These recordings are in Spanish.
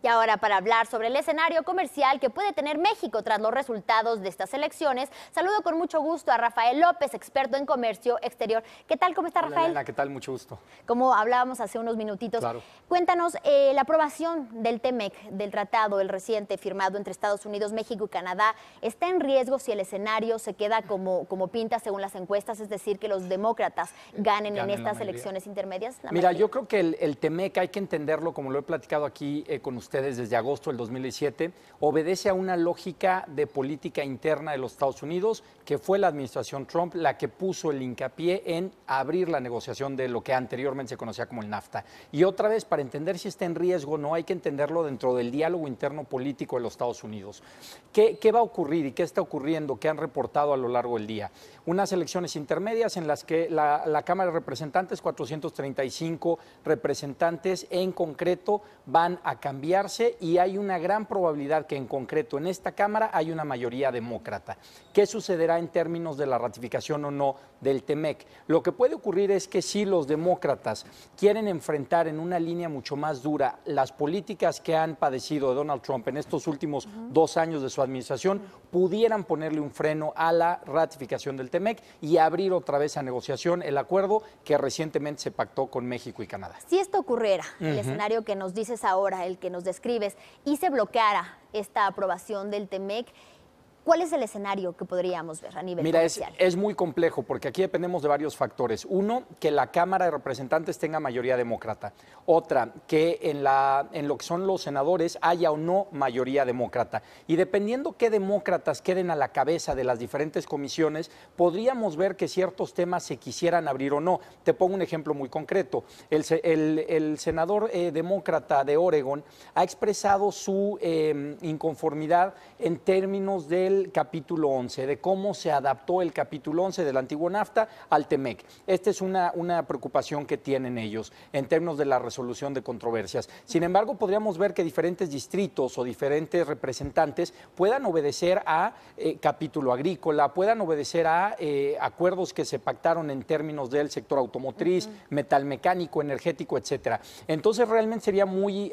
Y ahora, para hablar sobre el escenario comercial que puede tener México tras los resultados de estas elecciones, saludo con mucho gusto a Rafael López, experto en comercio exterior. ¿Qué tal? ¿Cómo está, Hola, Rafael? Elena, ¿qué tal? Mucho gusto. Como hablábamos hace unos minutitos, Claro. Cuéntanos la aprobación del TEMEC, del tratado, el reciente firmado entre Estados Unidos, México y Canadá. ¿Está en riesgo si el escenario se queda como pinta según las encuestas, es decir, que los demócratas ganen en estas elecciones intermedias? Mira, yo creo que el TEMEC hay que entenderlo, como lo he platicado aquí con ustedes desde agosto del 2017, obedece a una lógica de política interna de los Estados Unidos, que fue la administración Trump la que puso el hincapié en abrir la negociación de lo que anteriormente se conocía como el NAFTA. Y otra vez, para entender si está en riesgo, no hay que entenderlo dentro del diálogo interno político de los Estados Unidos. ¿Qué va a ocurrir y qué está ocurriendo? ¿Qué han reportado a lo largo del día? Unas elecciones intermedias en las que la Cámara de Representantes, 435 representantes en concreto, van a cambiarse y hay una gran probabilidad que en concreto en esta Cámara hay una mayoría demócrata. ¿Qué sucederá en términos de la ratificación o no del TEMEC? Lo que puede ocurrir es que si los demócratas quieren enfrentar en una línea mucho más dura las políticas que han padecido de Donald Trump en estos últimos 2 años de su administración, pudieran ponerle un freno a la ratificación del TEMEC y abrir otra vez a negociación el acuerdo que recientemente se pactó con México y Canadá. Si esto ocurriera, el escenario que nos dices ahora, el que nos describes, y se bloqueara esta aprobación del TEMEC, ¿cuál es el escenario que podríamos ver a nivel comercial? Mira, es muy complejo porque aquí dependemos de varios factores. Uno, que la Cámara de Representantes tenga mayoría demócrata. Otra, que en lo que son los senadores haya o no mayoría demócrata. Y dependiendo qué demócratas queden a la cabeza de las diferentes comisiones, podríamos ver que ciertos temas se quisieran abrir o no. Te pongo un ejemplo muy concreto. El senador demócrata de Oregon ha expresado su inconformidad en términos del capítulo 11, de cómo se adaptó el capítulo 11 del antiguo NAFTA al TEMEC. Esta es una preocupación que tienen ellos en términos de la resolución de controversias. Sin embargo, podríamos ver que diferentes distritos o diferentes representantes puedan obedecer a capítulo agrícola, puedan obedecer a acuerdos que se pactaron en términos del sector automotriz, metalmecánico, energético, etcétera. Entonces, realmente sería muy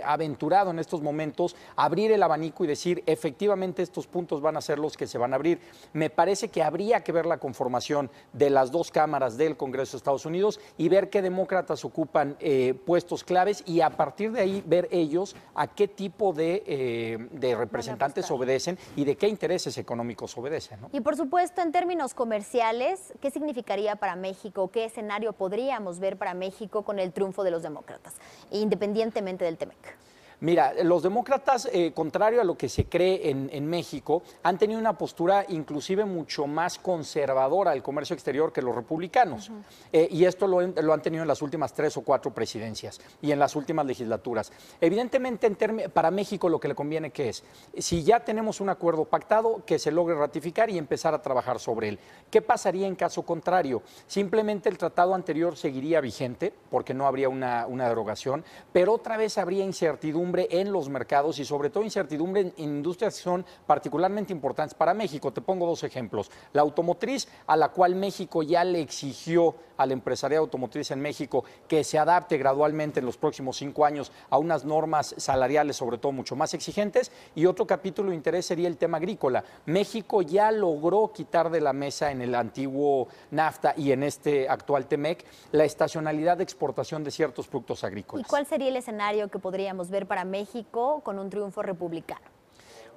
aventurado en estos momentos abrir el abanico y decir, efectivamente, estos puntos van a ser los que se van a abrir. Me parece que habría que ver la conformación de las dos cámaras del Congreso de Estados Unidos y ver qué demócratas ocupan puestos claves y a partir de ahí ver ellos a qué tipo de representantes obedecen y de qué intereses económicos obedecen, ¿no? Y por supuesto, en términos comerciales, ¿qué significaría para México? ¿Qué escenario podríamos ver para México con el triunfo de los demócratas, independientemente del TEMEC? Mira, los demócratas, contrario a lo que se cree en México, han tenido una postura inclusive mucho más conservadora del comercio exterior que los republicanos. Y esto lo han tenido en las últimas 3 o 4 presidencias y en las últimas legislaturas. Evidentemente, para México lo que le conviene que es, si ya tenemos un acuerdo pactado, que se logre ratificar y empezar a trabajar sobre él. ¿Qué pasaría en caso contrario? Simplemente el tratado anterior seguiría vigente, porque no habría una derogación, pero otra vez habría incertidumbre en los mercados y sobre todo incertidumbre en industrias que son particularmente importantes para México. Te pongo 2 ejemplos. La automotriz, a la cual México ya le exigió al empresariado automotriz en México que se adapte gradualmente en los próximos 5 años a unas normas salariales, sobre todo mucho más exigentes. Y otro capítulo de interés sería el tema agrícola. México ya logró quitar de la mesa en el antiguo NAFTA y en este actual TEMEC la estacionalidad de exportación de ciertos productos agrícolas. ¿Y cuál sería el escenario que podríamos ver para México con un triunfo republicano?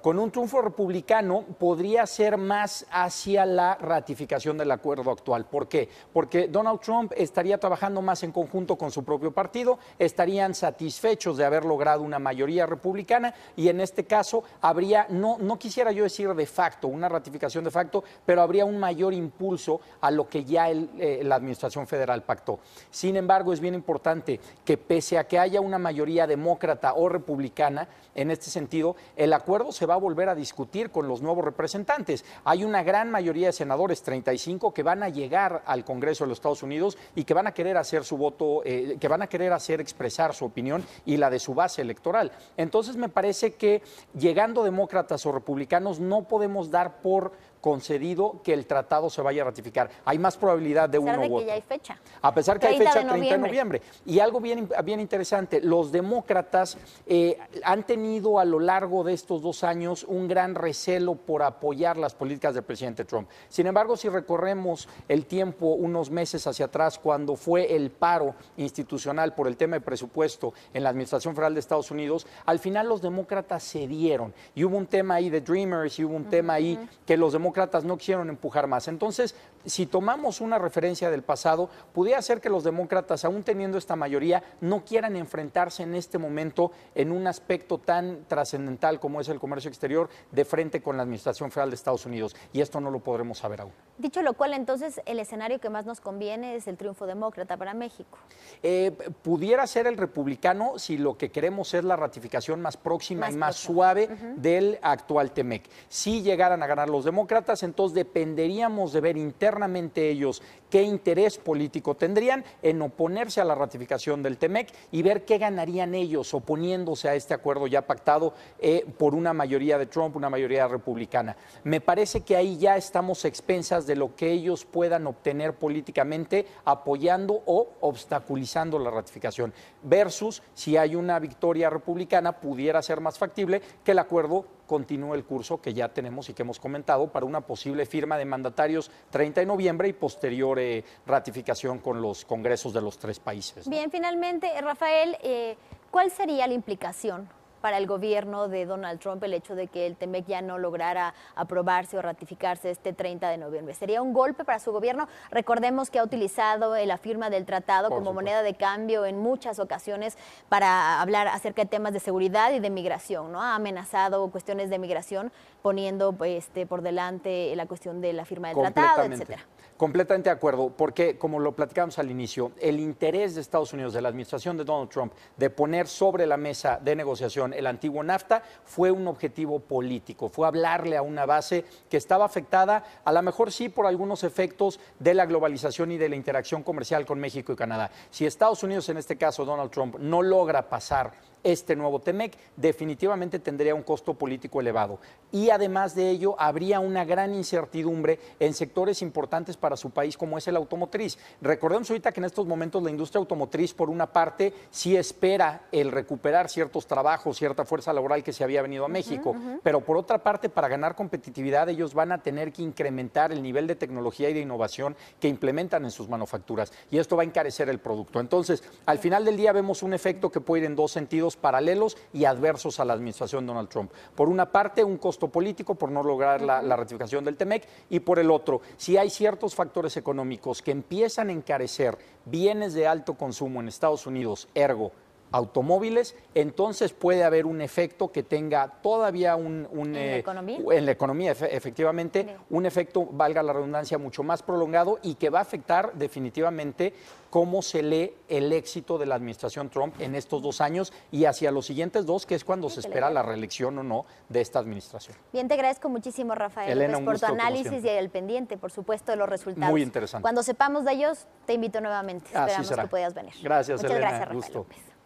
Con un triunfo republicano podría ser más hacia la ratificación del acuerdo actual. ¿Por qué? Porque Donald Trump estaría trabajando más en conjunto con su propio partido, estarían satisfechos de haber logrado una mayoría republicana y en este caso habría, no quisiera yo decir de facto, una ratificación de facto, pero habría un mayor impulso a lo que ya la administración federal pactó. Sin embargo, es bien importante que pese a que haya una mayoría demócrata o republicana, en este sentido, el acuerdo se va a volver a discutir con los nuevos representantes. Hay una gran mayoría de senadores, 35, que van a llegar al Congreso de los Estados Unidos y que van a querer hacer su voto, que van a querer expresar su opinión y la de su base electoral. Entonces me parece que llegando demócratas o republicanos no podemos dar por concedido que el tratado se vaya a ratificar. Hay más probabilidad de uno u otro. A pesar de que ya hay fecha. A pesar que hay 30 fecha, de 30 de noviembre. Y algo bien interesante, los demócratas han tenido a lo largo de estos 2 años un gran recelo por apoyar las políticas del presidente Trump. Sin embargo, si recorremos el tiempo unos meses hacia atrás, cuando fue el paro institucional por el tema de presupuesto en la Administración Federal de Estados Unidos, al final los demócratas cedieron y hubo un tema ahí de Dreamers y hubo un tema ahí que los demócratas no quisieron empujar más. Entonces, si tomamos una referencia del pasado, pudiera ser que los demócratas, aún teniendo esta mayoría, no quieran enfrentarse en este momento en un aspecto tan trascendental como es el comercio exterior de frente con la Administración Federal de Estados Unidos. Y esto no lo podremos saber aún. Dicho lo cual, entonces, el escenario que más nos conviene es el triunfo demócrata para México. Pudiera ser el republicano si lo que queremos es la ratificación más próxima y más suave del actual TEMEC. Si llegaran a ganar los demócratas, entonces dependeríamos de ver internamente ellos qué interés político tendrían en oponerse a la ratificación del TEMEC y ver qué ganarían ellos oponiéndose a este acuerdo ya pactado por una mayoría de Trump, una mayoría republicana. Me parece que ahí ya estamos a expensas de lo que ellos puedan obtener políticamente apoyando o obstaculizando la ratificación, versus si hay una victoria republicana, pudiera ser más factible que el acuerdo continúe el curso que ya tenemos y que hemos comentado para una posible firma de mandatarios 30 de noviembre y posterior ratificación con los congresos de los 3 países, ¿no? Bien, finalmente, Rafael, ¿cuál sería la implicación para el gobierno de Donald Trump el hecho de que el TEMEC ya no lograra aprobarse o ratificarse este 30 de noviembre? ¿Sería un golpe para su gobierno? Recordemos que ha utilizado la firma del tratado como moneda de cambio en muchas ocasiones para hablar acerca de temas de seguridad y de migración, ¿no? Ha amenazado cuestiones de migración poniendo por delante la cuestión de la firma del tratado, etcétera. Completamente de acuerdo, porque como lo platicamos al inicio, el interés de Estados Unidos, de la administración de Donald Trump, de poner sobre la mesa de negociación el antiguo NAFTA fue un objetivo político, fue hablarle a una base que estaba afectada, a lo mejor sí por algunos efectos de la globalización y de la interacción comercial con México y Canadá. Si Estados Unidos, en este caso Donald Trump, no logra pasar este nuevo TEMEC, definitivamente tendría un costo político elevado. Y además de ello, habría una gran incertidumbre en sectores importantes para su país, como es el automotriz. Recordemos ahorita que en estos momentos la industria automotriz, por una parte, sí espera el recuperar ciertos trabajos, cierta fuerza laboral que se había venido a México, pero por otra parte, para ganar competitividad, ellos van a tener que incrementar el nivel de tecnología y de innovación que implementan en sus manufacturas. Y esto va a encarecer el producto. Entonces, al final del día vemos un efecto que puede ir en 2 sentidos paralelos y adversos a la administración de Donald Trump. Por una parte, un costo político por no lograr la ratificación del TEMEC, y por el otro, si hay ciertos factores económicos que empiezan a encarecer bienes de alto consumo en Estados Unidos, ergo automóviles, entonces puede haber un efecto que tenga todavía ¿En la economía? En la economía, efectivamente, Bien. un efecto, valga la redundancia, mucho más prolongado y que va a afectar definitivamente cómo se lee el éxito de la administración Trump en estos 2 años y hacia los siguientes 2, que es cuando se espera la reelección o no de esta administración. Bien, te agradezco muchísimo, Rafael Elena, López, un por gusto, tu como análisis y siempre. el pendiente, por supuesto, de los resultados. Muy interesante. Cuando sepamos de ellos, te invito nuevamente. Así Esperamos será. que puedas venir. Gracias, Muchas Elena, gracias, Rafael gusto. López.